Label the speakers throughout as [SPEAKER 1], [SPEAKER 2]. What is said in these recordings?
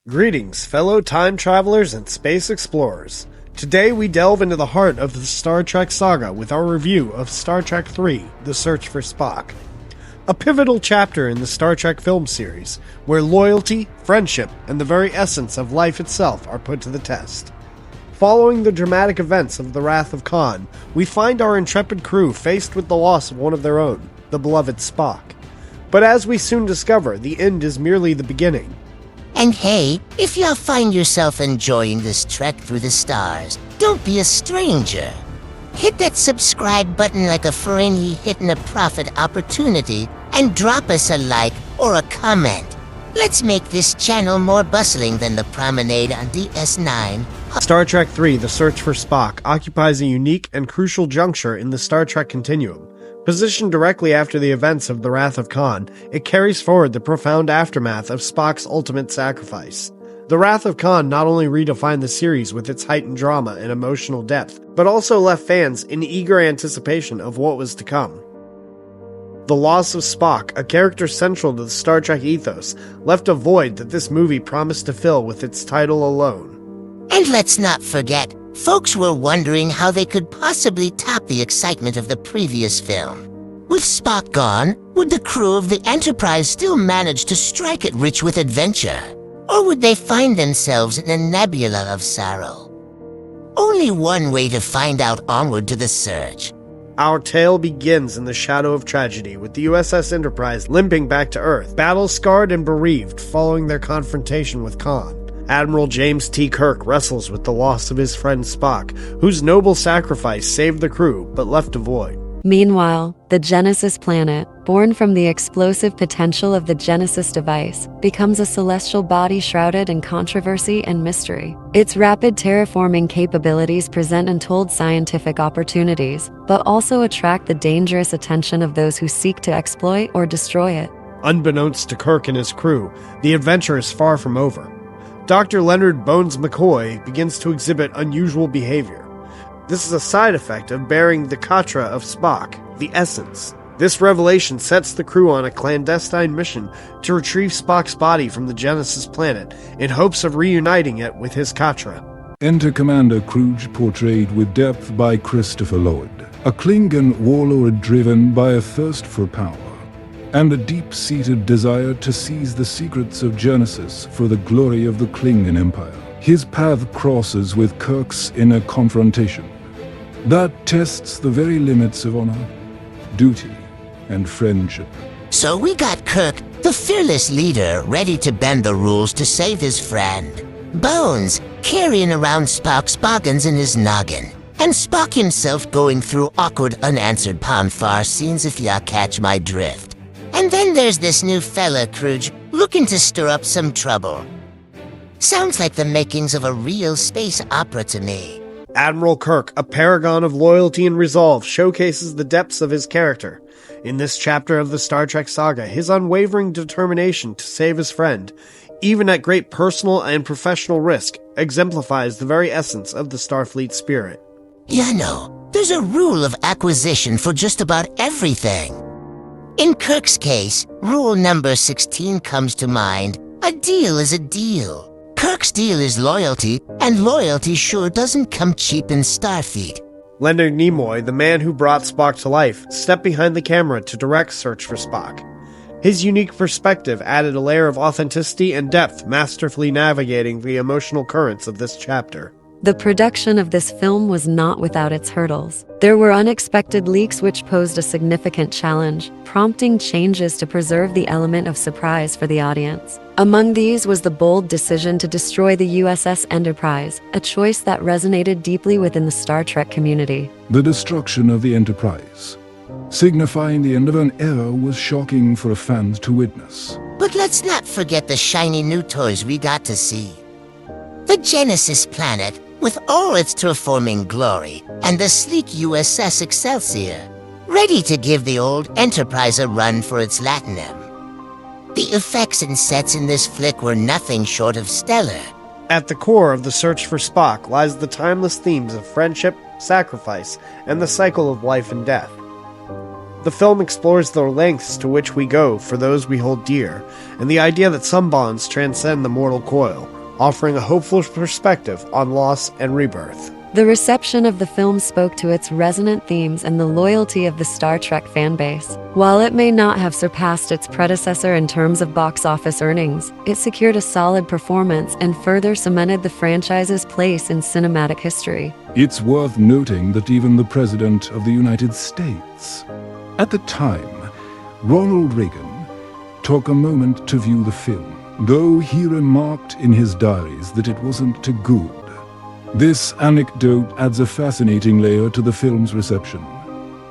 [SPEAKER 1] Greetings, fellow time travelers and space explorers. Today we delve into the heart of the Star Trek saga with our review of Star Trek III, The Search for Spock. A pivotal chapter in the Star Trek film series, where loyalty, friendship, and the very essence of life itself are put to the test. Following the dramatic events of the Wrath of Khan, we find our intrepid crew faced with the loss of one of their own, the beloved Spock. But as we soon discover, the end is merely the beginning.
[SPEAKER 2] And hey, if y'all find yourself enjoying this trek through the stars, don't be a stranger. Hit that subscribe button like a Ferengi hitting a profit opportunity and drop us a like or a comment. Let's make this channel more bustling than the promenade on DS9.
[SPEAKER 1] Star Trek III, The Search for Spock occupies a unique and crucial juncture in the Star Trek continuum. Positioned directly after the events of the Wrath of Khan, it carries forward the profound aftermath of Spock's ultimate sacrifice. The Wrath of Khan not only redefined the series with its heightened drama and emotional depth, but also left fans in eager anticipation of what was to come. The loss of Spock, a character central to the Star Trek ethos, left a void that this movie promised to fill with its title alone.
[SPEAKER 2] And let's not forget, folks were wondering how they could possibly top the excitement of the previous film. With Spock gone, would the crew of the Enterprise still manage to strike it rich with adventure? Or would they find themselves in a nebula of sorrow? Only one way to find out. Onward to the search.
[SPEAKER 1] Our tale begins in the shadow of tragedy, with the USS Enterprise limping back to Earth, battle-scarred and bereaved following their confrontation with Khan. Admiral James T. Kirk wrestles with the loss of his friend Spock, whose noble sacrifice saved the crew but left a void.
[SPEAKER 3] Meanwhile, the Genesis planet, born from the explosive potential of the Genesis device, becomes a celestial body shrouded in controversy and mystery. Its rapid terraforming capabilities present untold scientific opportunities, but also attract the dangerous attention of those who seek to exploit or destroy it.
[SPEAKER 1] Unbeknownst to Kirk and his crew, the adventure is far from over. Dr. Leonard Bones McCoy begins to exhibit unusual behavior. This is a side effect of bearing the katra of Spock, the essence. This revelation sets the crew on a clandestine mission to retrieve Spock's body from the Genesis planet in hopes of reuniting it with his katra.
[SPEAKER 4] Enter Commander Kruge, portrayed with depth by Christopher Lloyd, a Klingon warlord driven by a thirst for power and a deep-seated desire to seize the secrets of Genesis for the glory of the Klingon Empire. His path crosses with Kirk's in a confrontation that tests the very limits of honor, duty, and friendship.
[SPEAKER 2] So we got Kirk, the fearless leader, ready to bend the rules to save his friend. Bones, carrying around Spock's boggins in his noggin. And Spock himself going through awkward unanswered Pon-farr scenes, if ya catch my drift. And then there's this new fella, Kruge, looking to stir up some trouble. Sounds like the makings of a real space opera to me.
[SPEAKER 1] Admiral Kirk, a paragon of loyalty and resolve, showcases the depths of his character. In this chapter of the Star Trek saga, his unwavering determination to save his friend, even at great personal and professional risk, exemplifies the very essence of the Starfleet spirit.
[SPEAKER 2] You know, there's a rule of acquisition for just about everything. In Kirk's case, rule number 16 comes to mind. A deal is a deal. Kirk's deal is loyalty, and loyalty sure doesn't come cheap in Starfleet.
[SPEAKER 1] Leonard Nimoy, the man who brought Spock to life, stepped behind the camera to direct Search for Spock. His unique perspective added a layer of authenticity and depth, masterfully navigating the emotional currents of this chapter.
[SPEAKER 3] The production of this film was not without its hurdles. There were unexpected leaks which posed a significant challenge, prompting changes to preserve the element of surprise for the audience. Among these was the bold decision to destroy the USS Enterprise, a choice that resonated deeply within the Star Trek community.
[SPEAKER 4] The destruction of the Enterprise, signifying the end of an era, was shocking for fans to witness.
[SPEAKER 2] But let's not forget the shiny new toys we got to see. The Genesis planet, with all its terraforming glory, and the sleek USS Excelsior, ready to give the old Enterprise a run for its latinum. The effects and sets in this flick were nothing short of stellar.
[SPEAKER 1] At the core of the Search for Spock lies the timeless themes of friendship, sacrifice, and the cycle of life and death. The film explores the lengths to which we go for those we hold dear, and the idea that some bonds transcend the mortal coil, offering a hopeful perspective on loss and rebirth.
[SPEAKER 3] The reception of the film spoke to its resonant themes and the loyalty of the Star Trek fanbase. While it may not have surpassed its predecessor in terms of box office earnings, it secured a solid performance and further cemented the franchise's place in cinematic history.
[SPEAKER 4] It's worth noting that even the President of the United States, at the time, Ronald Reagan, took a moment to view the film, though he remarked in his diaries that it wasn't too good. This anecdote adds a fascinating layer to the film's reception,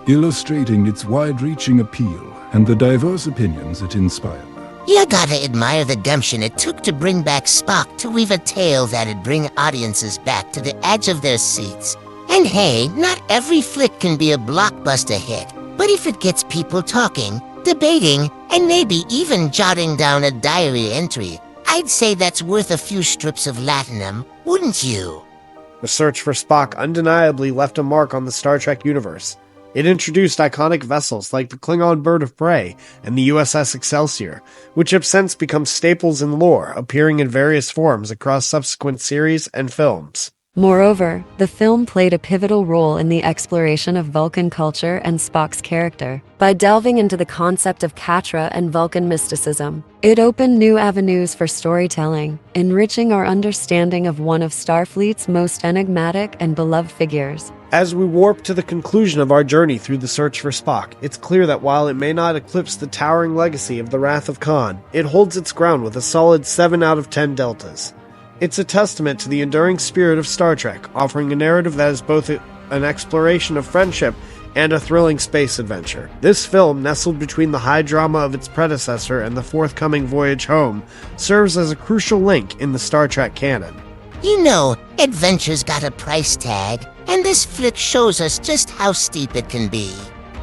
[SPEAKER 4] illustrating its wide-reaching appeal and the diverse opinions it inspired.
[SPEAKER 2] You gotta admire the gumption it took to bring back Spock to weave a tale that'd bring audiences back to the edge of their seats. And hey, not every flick can be a blockbuster hit, but if it gets people talking, debating, and maybe even jotting down a diary entry, I'd say that's worth a few strips of latinum, wouldn't you?
[SPEAKER 1] The search for Spock undeniably left a mark on the Star Trek universe. It introduced iconic vessels like the Klingon Bird of Prey and the USS Excelsior, which have since become staples in lore, appearing in various forms across subsequent series and films.
[SPEAKER 3] Moreover, the film played a pivotal role in the exploration of Vulcan culture and Spock's character. By delving into the concept of katra and Vulcan mysticism, it opened new avenues for storytelling, enriching our understanding of one of Starfleet's most enigmatic and beloved figures.
[SPEAKER 1] As we warp to the conclusion of our journey through the search for Spock, it's clear that while it may not eclipse the towering legacy of the Wrath of Khan, it holds its ground with a solid 7 out of 10 deltas. It's a testament to the enduring spirit of Star Trek, offering a narrative that is both an exploration of friendship and a thrilling space adventure. This film, nestled between the high drama of its predecessor and the forthcoming voyage home, serves as a crucial link in the Star Trek canon.
[SPEAKER 2] You know, adventure's got a price tag, and this flick shows us just how steep it can be.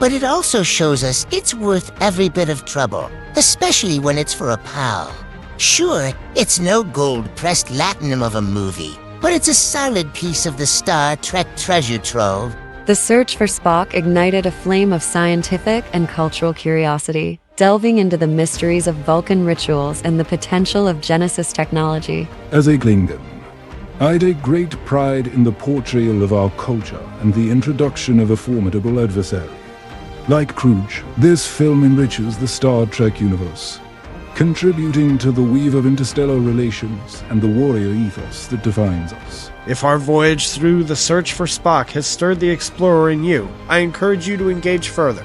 [SPEAKER 2] But it also shows us it's worth every bit of trouble, especially when it's for a pal. Sure, it's no gold-pressed latinum of a movie, but it's a solid piece of the Star Trek treasure trove.
[SPEAKER 3] The search for Spock ignited a flame of scientific and cultural curiosity, delving into the mysteries of Vulcan rituals and the potential of Genesis technology.
[SPEAKER 4] As a Klingon, I take great pride in the portrayal of our culture and the introduction of a formidable adversary. Like Kruge, this film enriches the Star Trek universe, contributing to the weave of interstellar relations and the warrior ethos that defines us.
[SPEAKER 1] If our voyage through the search for Spock has stirred the explorer in you, I encourage you to engage further.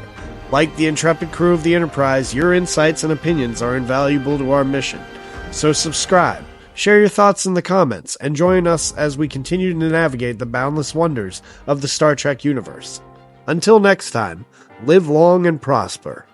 [SPEAKER 1] Like the intrepid crew of the Enterprise, your insights and opinions are invaluable to our mission. So subscribe, share your thoughts in the comments, and join us as we continue to navigate the boundless wonders of the Star Trek universe. Until next time, live long and prosper.